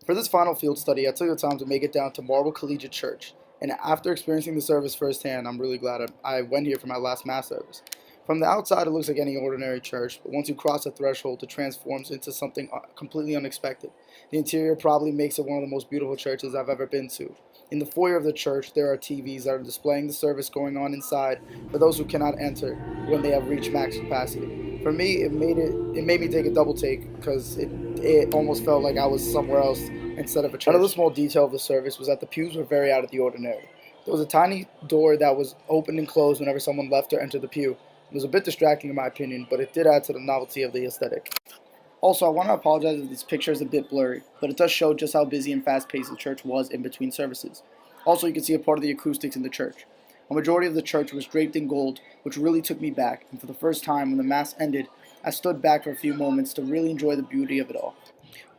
For this final field study, I took the time to make it down to Marble Collegiate Church, and after experiencing the service firsthand, I'm really glad I went here for my last Mass service. From the outside, it looks like any ordinary church, but once you cross the threshold, it transforms into something completely unexpected. The interior probably makes it one of the most beautiful churches I've ever been to. In the foyer of the church, there are TVs that are displaying the service going on inside for those who cannot enter when they have reached max capacity. For me, it made me take a double take because it almost felt like I was somewhere else instead of a church. Another small detail of the service was that the pews were very out of the ordinary. There was a tiny door that was opened and closed whenever someone left or entered the pew. It was a bit distracting in my opinion, but it did add to the novelty of the aesthetic. Also, I want to apologize if this picture is a bit blurry, but it does show just how busy and fast-paced the church was in between services. Also, you can see a part of the acoustics in the church. A majority of the church was draped in gold, which really took me back, and for the first time when the Mass ended, I stood back for a few moments to really enjoy the beauty of it all.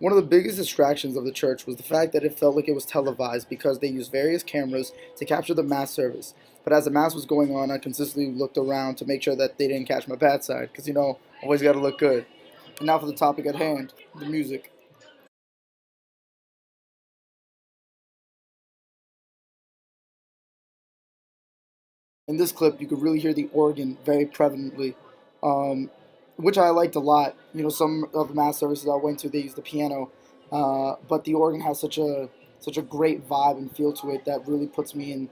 One of the biggest distractions of the church was the fact that it felt like it was televised because they used various cameras to capture the Mass service. But as the Mass was going on, I consistently looked around to make sure that they didn't catch my bad side, because always gotta look good. And now for the topic at hand, the music. In this clip, you could really hear the organ very prevalently, um, which I liked a lot. Some of the Mass services I went to, they used the piano, but the organ has such a great vibe and feel to it that really puts me in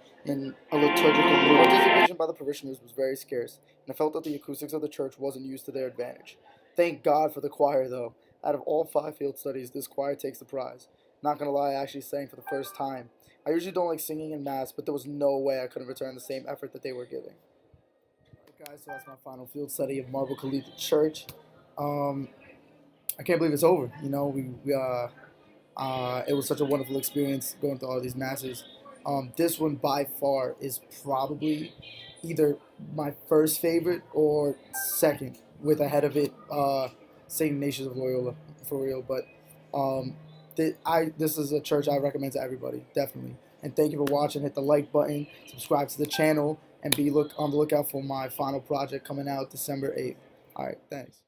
a liturgical mood. Participation by the parishioners was very scarce, and I felt that the acoustics of the church wasn't used to their advantage. Thank God for the choir, though. Out of all 5 field studies, this choir takes the prize. Not gonna lie, I actually sang for the first time. I usually don't like singing in Mass, but there was no way I could have returned the same effort that they were giving. Okay, guys, so that's my final field study of Marble Collegiate Church. Um, I can't believe it's over. It was such a wonderful experience going through all these Masses. This one by far is probably either my first favorite or second, with ahead of it St. Ignatius of Loyola, for real. But um, this is a church I recommend to everybody, definitely. And thank you for watching. Hit the like button, subscribe to the channel, and be on the lookout for my final project coming out December 8th. All right, thanks.